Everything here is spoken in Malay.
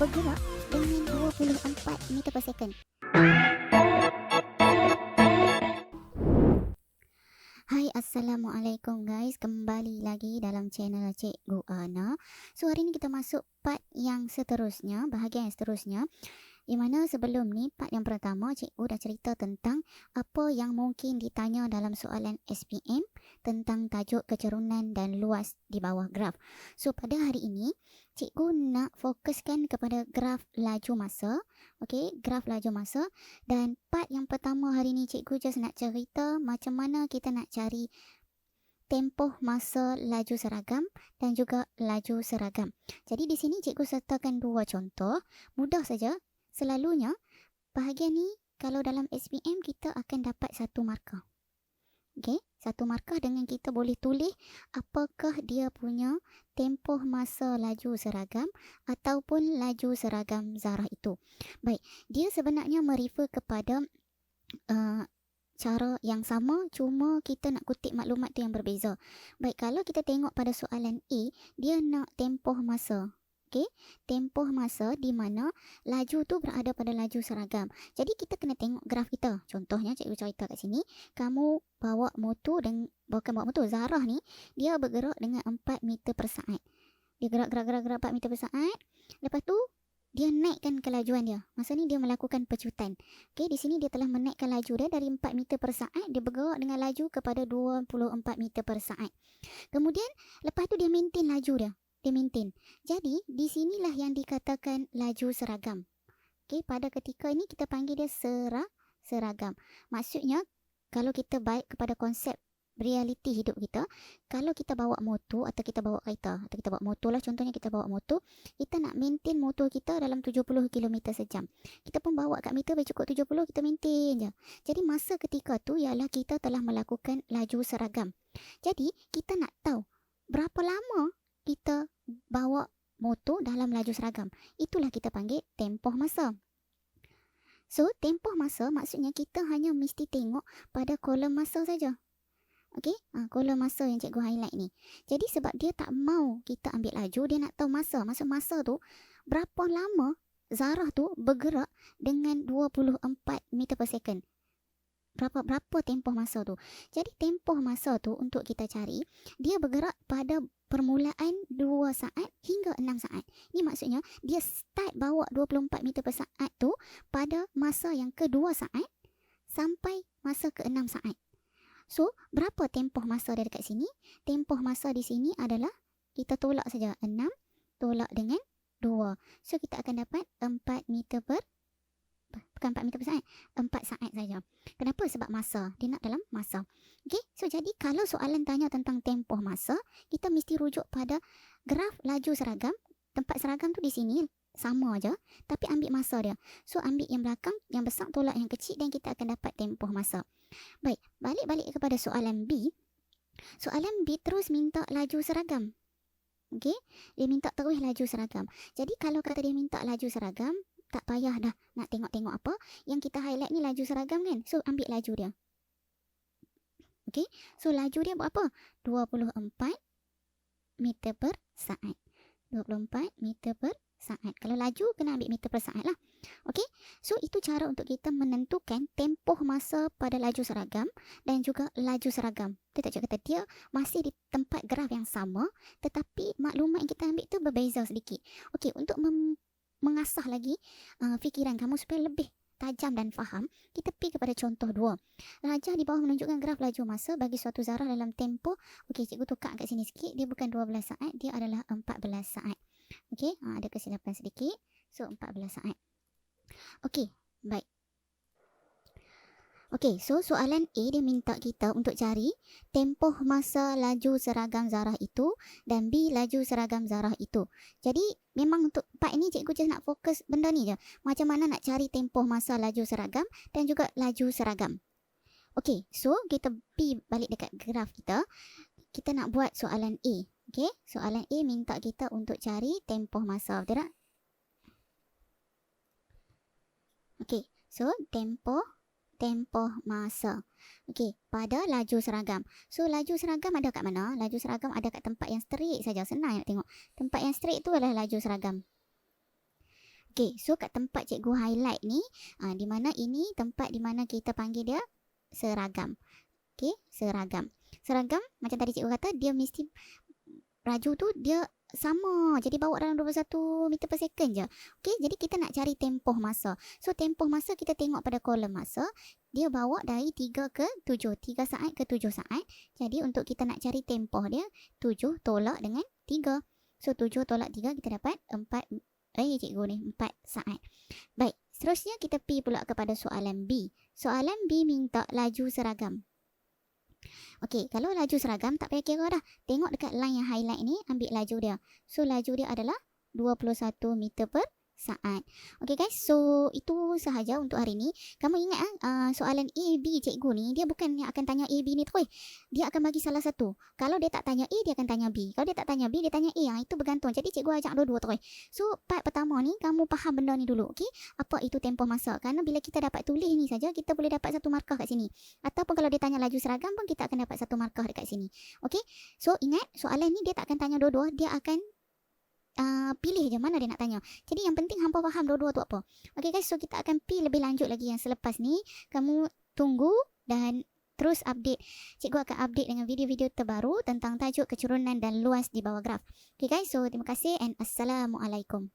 bergerak dengan 24 meter per second. Hai, Assalamualaikum guys. Kembali lagi dalam channel Cikgu Ana. So, hari ni kita masuk part yang seterusnya, bahagian yang seterusnya. Di mana sebelum ni, part yang pertama, cikgu dah cerita tentang apa yang mungkin ditanya dalam soalan SPM tentang tajuk kecerunan dan luas di bawah graf. So, pada hari ini, cikgu nak fokuskan kepada graf laju masa. Okey, graf laju masa. Dan part yang pertama hari ni, cikgu just nak cerita macam mana kita nak cari tempoh masa laju seragam dan juga laju seragam. Jadi di sini cikgu sertakan dua contoh. Mudah saja. Selalunya, bahagian ni kalau dalam SPM kita akan dapat satu markah. Okey, satu markah dengan kita boleh tulis apakah dia punya tempoh masa laju seragam ataupun laju seragam zarah itu. Baik, dia sebenarnya merefer kepada cara yang sama, cuma kita nak kutip maklumat tu yang berbeza. Baik, kalau kita tengok pada soalan A, dia nak tempoh masa. Okey, tempoh masa di mana laju tu berada pada laju seragam. Jadi kita kena tengok graf kita. Contohnya cikgu cerita kat sini, kamu bawa motor dan bukan bawa motor, Zarah ni dia bergerak dengan 4 meter per saat. Dia gerak 4 meter per saat. Lepas tu dia naikkan kelajuan dia. Masa ni dia melakukan pecutan. Okey, di sini dia telah menaikkan laju dia dari 4 meter per saat, dia bergerak dengan laju kepada 24 meter per saat. Kemudian lepas tu dia maintain laju dia. Dia maintain. Jadi, di sinilah yang dikatakan laju seragam. Okey, pada ketika ini kita panggil dia seragam. Maksudnya, kalau kita baik kepada konsep realiti hidup kita, kalau kita bawa motor atau kita bawa kereta, atau kita bawa motor lah, contohnya kita bawa motor, kita nak maintain motor kita dalam 70 km sejam. Kita pun bawa kat meter cukup 70, kita maintain je. Jadi, masa ketika tu ialah kita telah melakukan laju seragam. Jadi, kita nak tahu berapa lama kita bawa motor dalam laju seragam. Itulah kita panggil tempoh masa. So, tempoh masa maksudnya kita hanya mesti tengok pada kolom masa saja. Okey, kolom masa yang cikgu highlight ni. Jadi sebab dia tak mau kita ambil laju, dia nak tahu masa. Masa tu berapa lama zarah tu bergerak dengan 24 meter per second. Berapa tempoh masa tu. Jadi tempoh masa tu untuk kita cari, dia bergerak pada permulaan 2 saat hingga 6 saat. Ini maksudnya dia start bawa 24 meter per saat tu pada masa yang ke-2 saat sampai masa ke-6 saat. So, berapa tempoh masa dia dekat sini? Tempoh masa di sini adalah kita tolak saja 6 tolak dengan 2. So, kita akan dapat 4 meter per bukan 4 meter per saat, 4 saat saja. Kenapa? Sebab masa. Dia nak dalam masa. Okey, so jadi kalau soalan tanya tentang tempoh masa, kita mesti rujuk pada graf laju seragam. Tempat seragam tu di sini sama aja, tapi ambil masa dia. So ambil yang belakang, yang besar tolak yang kecil dan kita akan dapat tempoh masa. Baik, balik kepada soalan B. Soalan B terus minta laju seragam. Okey, dia minta terus laju seragam. Jadi kalau kata dia minta laju seragam, tak payah dah nak tengok-tengok apa. Yang kita highlight ni laju seragam kan. So, ambil laju dia. Okey. So, laju dia berapa? 24 meter per saat. 24 meter per saat. Kalau laju, kena ambil meter per saat lah. Okey. So, itu cara untuk kita menentukan tempoh masa pada laju seragam dan juga laju seragam. Dia tak cakap kata dia masih di tempat graf yang sama, tetapi maklumat yang kita ambil tu berbeza sedikit. Okey, untuk mengasah lagi fikiran kamu supaya lebih tajam dan faham, kita pergi kepada contoh 2. Rajah di bawah menunjukkan graf laju masa bagi suatu zarah dalam tempoh. Okey, cikgu tukar kat sini sikit. Dia bukan 12 saat, dia adalah 14 saat. Okey, ada kesilapan sedikit. So, 14 saat. Okey, baik. Okey, so soalan A dia minta kita untuk cari tempoh masa laju seragam zarah itu dan B laju seragam zarah itu. Jadi memang untuk part ini cikgu just nak fokus benda ni je. Macam mana nak cari tempoh masa laju seragam dan juga laju seragam. Okey, so kita pergi balik dekat graf kita. Kita nak buat soalan A. Okey, soalan A minta kita untuk cari tempoh masa. Betul tak? Okey, so tempoh masa. Okey, pada laju seragam. So, laju seragam ada kat mana? Laju seragam ada kat tempat yang straight saja. Senang nak tengok. Tempat yang straight tu adalah laju seragam. Okey, so kat tempat cikgu highlight ni, di mana ini tempat di mana kita panggil dia seragam. Okey, seragam. Seragam macam tadi cikgu kata dia mesti laju tu dia sama. Jadi bawa dalam 21 meter per second je. Okey, jadi kita nak cari tempoh masa. So tempoh masa kita tengok pada kolom masa, dia bawa dari 3 ke 7. 3 saat ke 7 saat. Jadi untuk kita nak cari tempoh dia, 7 tolak dengan 3. So 7 tolak 3 kita dapat 4. Cikgu ni 4 saat. Baik, seterusnya kita pergi pula kepada soalan B. Soalan B minta laju seragam. Okey, kalau laju seragam tak payah kira dah. Tengok dekat line yang highlight ni, ambil laju dia. So laju dia adalah 21 meter per saat. Okey guys, so itu sahaja untuk hari ni. Kamu ingat soalan A, B cikgu ni, dia bukan yang akan tanya A, B ni terus. Dia akan bagi salah satu. Kalau dia tak tanya A, dia akan tanya B. Kalau dia tak tanya B, dia tanya A. Itu bergantung. Jadi cikgu ajak dua-dua terus. So part pertama ni, kamu faham benda ni dulu. Okey, apa itu tempoh masa? Kerana bila kita dapat tulis ni saja, kita boleh dapat 1 markah kat sini. Ataupun kalau dia tanya laju seragam pun, kita akan dapat 1 markah dekat sini. Okey, so ingat soalan ni dia tak akan tanya dua-dua. Dia akan pilih je mana dia nak tanya. Jadi yang penting hampa faham dua-dua tu apa. Okey guys, so kita akan pi lebih lanjut lagi yang selepas ni. Kamu tunggu dan terus update. Cikgu akan update dengan video-video terbaru tentang tajuk kecurunan dan luas di bawah graf. Okey guys, so terima kasih and Assalamualaikum.